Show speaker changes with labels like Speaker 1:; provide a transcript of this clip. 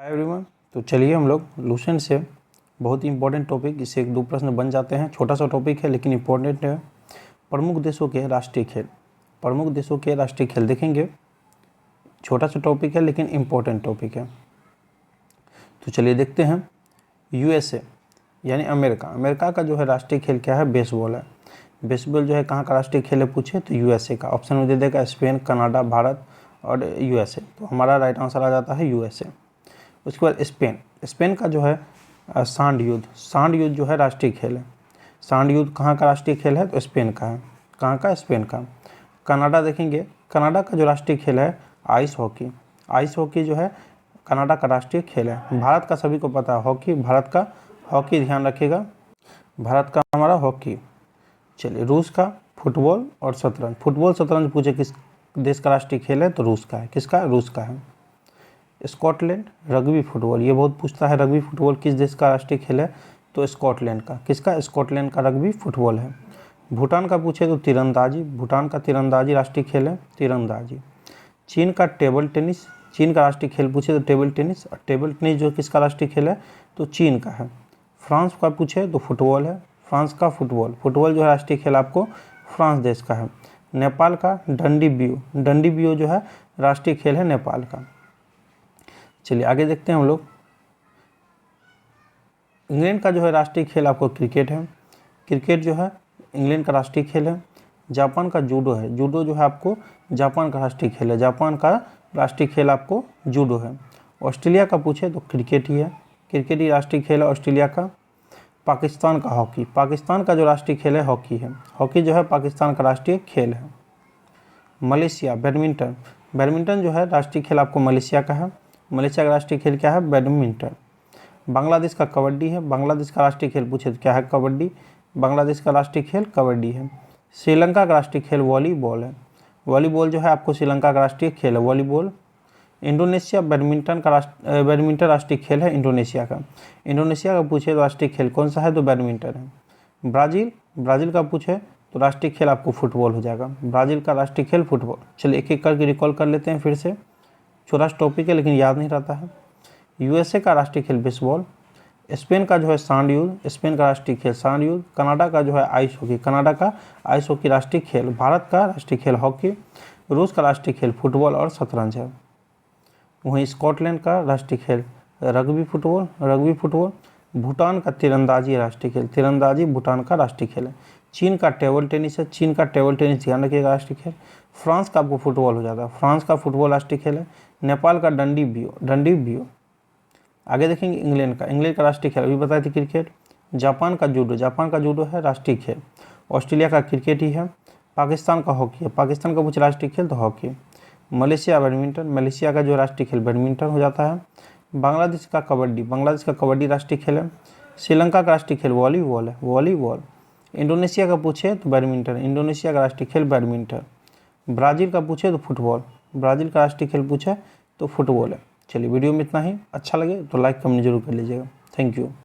Speaker 1: Hi everyone. तो चलिए हम लोग लूसेंट से बहुत ही इंपॉर्टेंट टॉपिक, इससे एक दो प्रश्न बन जाते हैं। छोटा सा टॉपिक है लेकिन इंपॉर्टेंट है। प्रमुख देशों के राष्ट्रीय खेल। प्रमुख देशों के राष्ट्रीय खेल देखेंगे। छोटा सा टॉपिक है लेकिन इंपॉर्टेंट टॉपिक है। तो चलिए देखते हैं। यूएसए यानी अमेरिका। अमेरिका का जो है राष्ट्रीय खेल क्या है? बेसबॉल है। बेसबॉल जो है कहाँ का राष्ट्रीय खेल है पूछे तो यूएसए का। ऑप्शन में दे देगा स्पेन, कनाडा, भारत और यूएसए। तो हमारा राइट आंसर आ जाता है यूएसए। उसके बाद स्पेन। स्पेन का जो है सांड युद्ध। सांड युद्ध जो है राष्ट्रीय खेल है। सांड युद्ध कहाँ का राष्ट्रीय खेल है? तो स्पेन का है। कहाँ का? स्पेन का। कनाडा देखेंगे। कनाडा का जो राष्ट्रीय खेल है आइस हॉकी। आइस हॉकी जो है कनाडा का राष्ट्रीय खेल है। भारत का सभी को पता है हॉकी। भारत का हॉकी, ध्यान रखिएगा, भारत का हमारा हॉकी। चलिए, रूस का फुटबॉल और शतरंज। फुटबॉल शतरंज पूछे किस देश का राष्ट्रीय खेल है तो रूस का है। किसका? रूस का है। स्कॉटलैंड रग्बी फुटबॉल, ये बहुत पूछता है। रग्बी फुटबॉल किस देश का राष्ट्रीय खेल है? तो स्कॉटलैंड का। किसका? स्कॉटलैंड का रग्बी फुटबॉल है। भूटान का पूछे तो तीरंदाजी। भूटान का तीरंदाजी राष्ट्रीय खेल है, तीरंदाजी। चीन का टेबल टेनिस। चीन का राष्ट्रीय खेल पूछे तो टेबल टेनिस। और टेबल टेनिस जो किसका राष्ट्रीय खेल है? तो चीन का है। फ्रांस का पूछे तो फुटबॉल है। फ्रांस का फुटबॉल। फुटबॉल जो है राष्ट्रीय खेल आपको फ्रांस देश का है। नेपाल का डंडी बियो। डंडी बियो जो है राष्ट्रीय खेल है नेपाल का। चलिए आगे देखते हैं हम लोग। इंग्लैंड का जो है राष्ट्रीय खेल आपको क्रिकेट है। क्रिकेट जो है इंग्लैंड का राष्ट्रीय खेल है। जापान का जूडो है। जूडो जो है आपको जापान का राष्ट्रीय खेल है। जापान का राष्ट्रीय खेल आपको जूडो है। ऑस्ट्रेलिया का पूछे तो क्रिकेट ही है। क्रिकेट ही राष्ट्रीय खेल है ऑस्ट्रेलिया का। पाकिस्तान का हॉकी। पाकिस्तान का जो राष्ट्रीय खेल है हॉकी है। हॉकी जो है पाकिस्तान का राष्ट्रीय खेल है। Malaysia badminton. बैडमिंटन जो है राष्ट्रीय खेल आपको मलेशिया का है। मलेशिया का राष्ट्रीय खेल क्या है? बैडमिंटन। बांग्लादेश का कबड्डी है। बांग्लादेश का राष्ट्रीय खेल पूछे तो क्या है? कबड्डी। बांग्लादेश का राष्ट्रीय खेल कबड्डी है। श्रीलंका का राष्ट्रीय खेल वॉलीबॉल है। वॉलीबॉल जो है आपको श्रीलंका का राष्ट्रीय खेल है, वॉलीबॉल। इंडोनेशिया बैडमिंटन राष्ट्रीय खेल है इंडोनेशिया का। इंडोनेशिया का पूछे तो राष्ट्रीय खेल कौन सा है? तो बैडमिंटन है। ब्राज़ील का पूछे तो राष्ट्रीय खेल आपको फुटबॉल हो जाएगा। ब्राज़ील का राष्ट्रीय खेल फुटबॉल। चलिए एक एक करके रिकॉल कर लेते हैं फिर से। छोटा सा टॉपिक है लेकिन याद नहीं रहता है। यूएसए का राष्ट्रीय खेल बेसबॉल। स्पेन का जो है सांड युद्ध। स्पेन का राष्ट्रीय खेल सांड युद्ध। कनाडा का जो है आइस हॉकी। कनाडा का आइस हॉकी राष्ट्रीय खेल। भारत का राष्ट्रीय खेल हॉकी। रूस का राष्ट्रीय खेल फुटबॉल और शतरंज है। वहीं स्कॉटलैंड का राष्ट्रीय खेल रग्बी फुटबॉल। भूटान का तीरंदाजी राष्ट्रीय खेल। तीरंदाजी भूटान का राष्ट्रीय खेल है। चीन का टेबल टेनिस है। चीन का टेबल टेनिस, ध्यान रखिएगा, राष्ट्रीय खेल। फ्रांस का आपको फुटबॉल हो जाता है। फ्रांस का फुटबॉल राष्ट्रीय खेल है। नेपाल का डंडी बियो। आगे देखेंगे इंग्लैंड का राष्ट्रीय खेल अभी बताए थे क्रिकेट। जापान का जूडो है राष्ट्रीय खेल। ऑस्ट्रेलिया का क्रिकेट ही है। पाकिस्तान का हॉकी है। पाकिस्तान का कुछ राष्ट्रीय खेल तो हॉकी। Malaysia badminton. मलेशिया का जो राष्ट्रीय खेल बैडमिंटन हो जाता है। बांग्लादेश का कबड्डी राष्ट्रीय खेल है। श्रीलंका का राष्ट्रीय खेल वॉलीबॉल। इंडोनेशिया का पूछे तो बैडमिंटन। इंडोनेशिया का राष्ट्रीय खेल बैडमिंटन। ब्राज़ील का पूछे तो फुटबॉल। ब्राज़ील का राष्ट्रीय खेल पूछे तो फुटबॉल है। चलिए वीडियो में इतना ही। अच्छा लगे तो लाइक कमेंट जरूर कर लीजिएगा। Thank you.